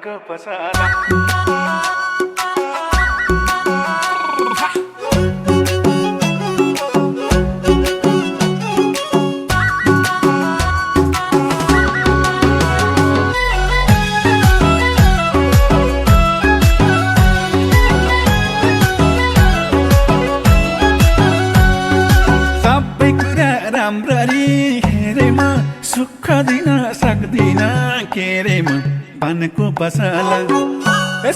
पानको पसला राम्ररी हेरेमा सुख दिन सक्दिन के रे म पानको पसला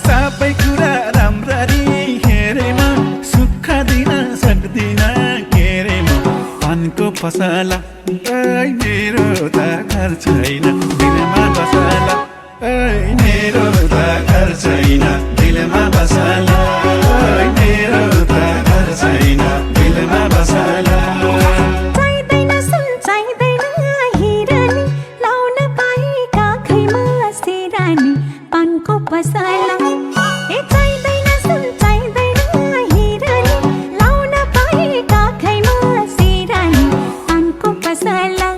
सबै कुरा राम्ररी हेरेमा सुख दिन सक्दिन के रे म पानको पसला मेरो त घर छैन दिलमा बसला मेरो त घर छैन दिलमा बसला मेरो त घर छैन दिलमा बसला पसला चाहिँदैन सुन चाहिँदैन हिरानी लाउन पाए काखैमा सिरानी पानको पसला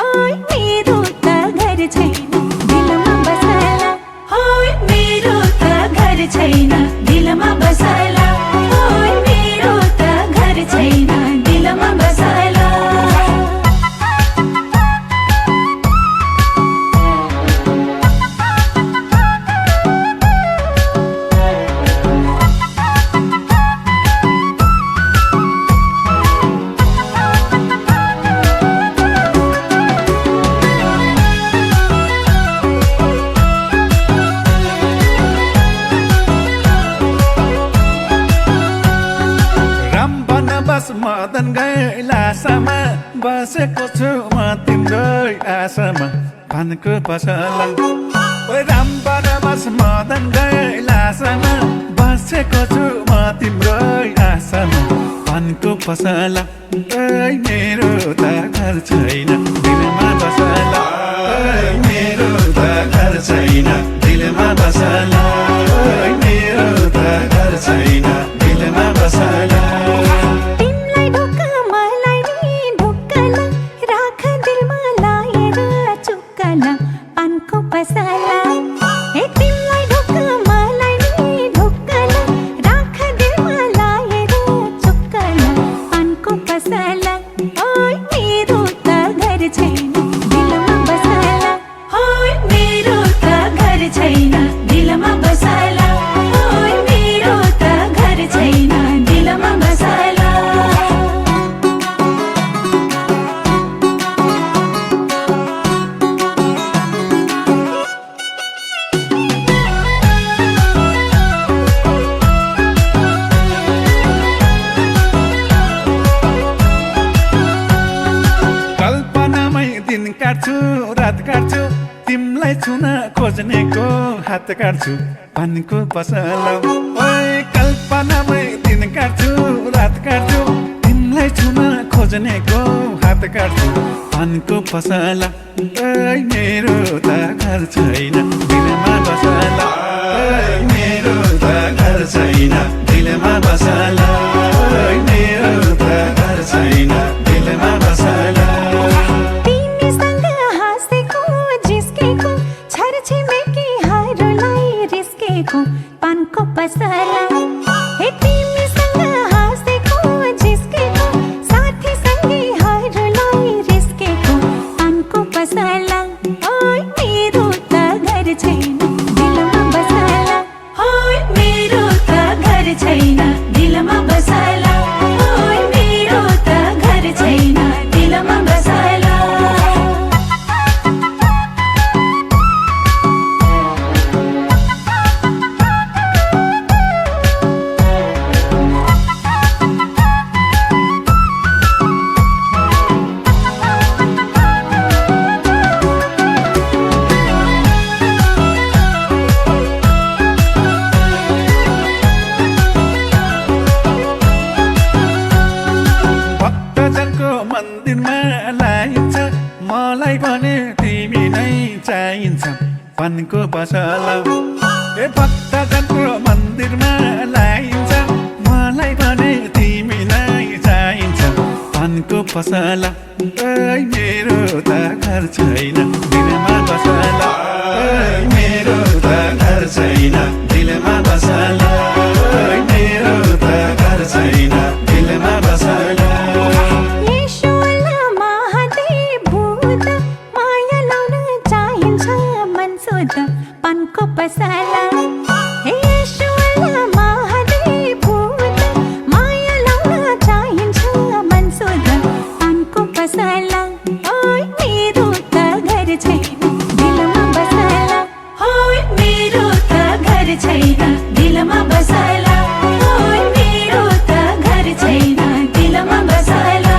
ओइ मेरो त घर छैन दिलमा बसला ओइ मेरो त घर छैन दिलमा बसला ओइ मेरो त घर छैन दिलमा बसला बस मदन गैलासामा बसेको छु म तिम्रो आशामा पानको पसला रामबन बस मदन गैलासामा बसेको छु म तिम्रो आशामा पानको पसला मेरो त घर छैन दिलमा बसला मेरो त घर छैन दिलमा बसला मेरो त घर छैन दिलमा बसला पानको पसला तिमीलाई ढोका मलाई नि ढोकला राख दिलमा लाएर चुक्कला पानको पसला ओइ मेरो त घर छैन दिलमा बसला ओइ मेरो त घर छैन दिलमा बसला ओइ मेरो त घर छैन दिलमा बसला दिन काट्छु रात काट्छु तिमीलाई छुन खोज्नेको हात काट्छु पानको पसला कल्पनामै दिन काट्छु रात काट्छु तिमीलाई छुन खोज्नेको हात काट्छु पानको पसला मेरो त घर छैन दिलमा बसला मेरो त घर छैन दिलमा बसला मेरो त घर छैन दिलमा बसला पानको पसला तिमीसँग हाँसेको जिस्केको साथी सँगै हरूलाई रिस्केको पानको पसला ओइ मेरो त घर छैन दिलमा बसला ओइ मेरो त घर छैन दिलमा बसला ओइ मेरो त घर छैन दिलमा बसला मन्दिरमा लाइन्छ मलाई भने तिमी नै चाहिन्छ पानको पसला भक्तजनको मन्दिरमा लाइन्छ मलाई भने तिमी नै चाहिन्छ पानको पसला मेरो त घर छैन दिलमा बसला मेरो त घर घर छैन दिलमा बसला मेरो त घर छैन दिलमा बसला यशोला महादेव भूत माया लाउन चाहिन्छ मन सोध पानको पसला हे यशोला महादेव भूत माया लाउन चाहिन्छ मन सोध पानको पसला ओइ मेरो त घर छैन दिलमा बसला ओइ मेरो त घर छैन दिलमा बसला ओइ मेरो त घर छैन दिलमा बसला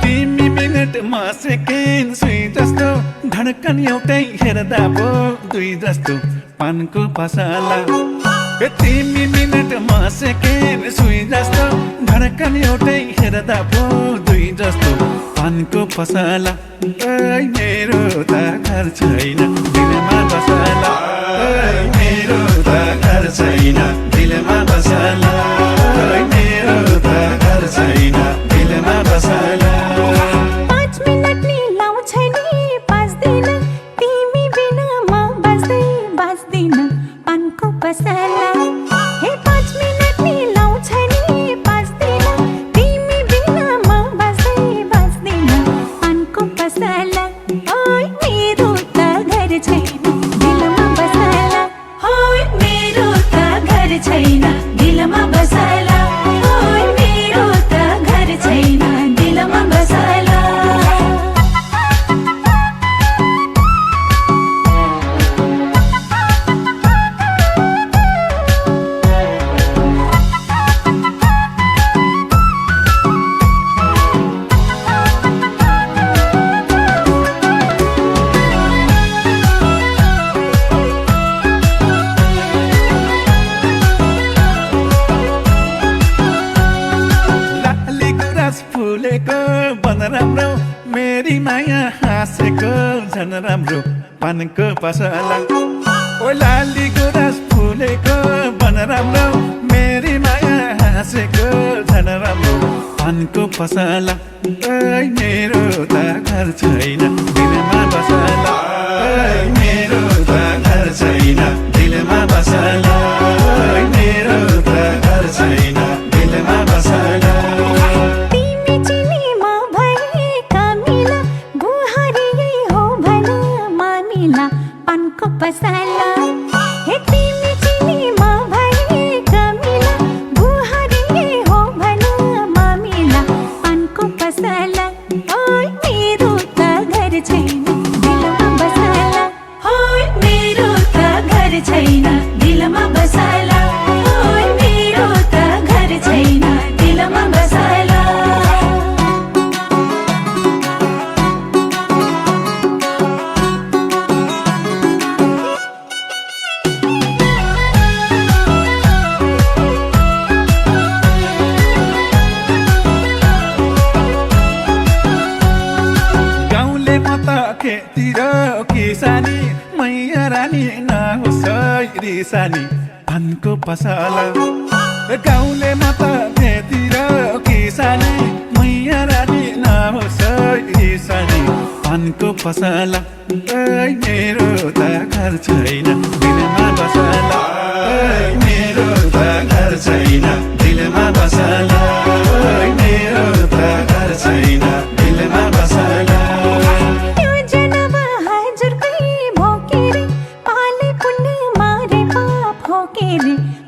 तिमी मिनटमा सेकेन्ड सुई जस्तो धड्कन एउटै हेर्दा पो दुई जस्तो पानको पसला तिमी मिनटमा सेकेन्ड सुई जस्तो धड्कन एउटै हेर्दा पो दुई जस्तो पानको पसला ओइ मेरो त घर छैन दिलमा बसला ओइ मेरो त घर छैन दिलमा बसला ओइ मेरो त घर छैन दिलमा बसला 5 मिनट नि लाउँछ नि बस्दिन तिमी बिना म बस्दैन पानको पसला हे 5 मिनट नि लाउँछ नि बस्दिन तिमी बिना म बस्दैन पानको पसला ओइ मेरो त घर छैन दिलमा बसला ओइ मेरो त घर छैन दिलमा बसला ओइ मेरो त घर छैन दिलमा बसला लाली गुराँस फुलेको बन राम्रो मेरी माया हाँसेको झन राम्रो पानको पसला ओ लाली गुराँस फुलेको बन राम्रो मेरी माया हाँसेको झन राम्रो पानको पसला ओइ मेरो त घर छैन दिलमा बसला ओइ मेरो त घर छैन दिलमा बसला ओइ मेरो त घर छैन दिलमा बसला तिमी चिनीमा भएका मिला बुहारी हो भन मामिला पानको पसला हे तिमी चिनीमा भएका मिला बुहारी हो भन मामिला पानको पसला ओइ मेरो त घर छैन दिलमा बसला ओइ मेरो त घर छैन दिलमा बसला ओइ मेरो त घर छैन दिलमा बसला गाउँले म त खेती र किसानी मैया रानी नहोस् रिसानी पानको पसला गाउँले म त खेती र किसानी मैया रानी नहोस् रिसानी पानको पसला ओइ मेरो त घर छैन दिलमा बसला ओइ मेरो त घर छैन दिलमा बसला ओइ मेरो त घर छैन दिलमा बसला यो जन्म हजुरकै भोकेर पाले पुण्य मारे पाप होकेर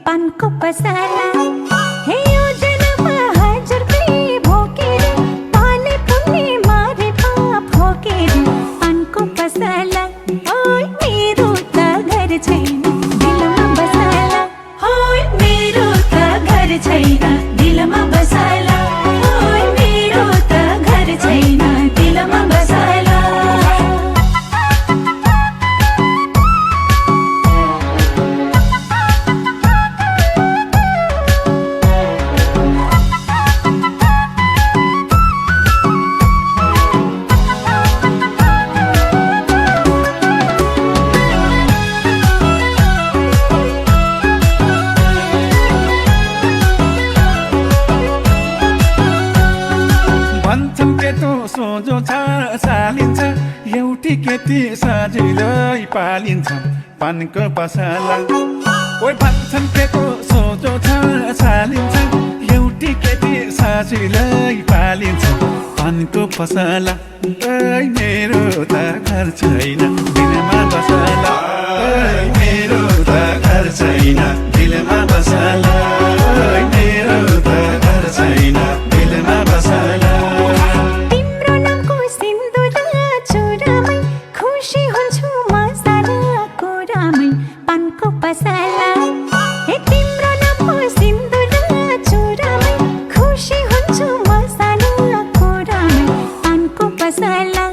पानको पसला हे यो जन्म हजुरकै भोकेर पाले पुण्य मारे पाप होकेर पानको पसला ओइ मेरो त घर छैन दिलमा बसला ओइ मेरो त घर छैन दिलमा केटो सोझो छ चालिन्छ एउटी केटी सजिलै पालिन्छ पानको पसला ओइ भन्छन् केटो सोझो छ चालिन्छ एउटी केटी सजिलै पालिन्छ पानको पसला ओइ मेरो त घर छैन दिलमा बसला ओइ मेरो त घर छैन दिलमा बसला ओइ मेरो त घर छैन दिलमा बसला तिम्रो नामको सिन्दुर चुरामै खुसी हुन्छु म सारा कुरामै पानको पसला हे तिम्रो नामको सिन्दुर चुरामै खुसी हुन्छु म सारा कुरामै पानको पसला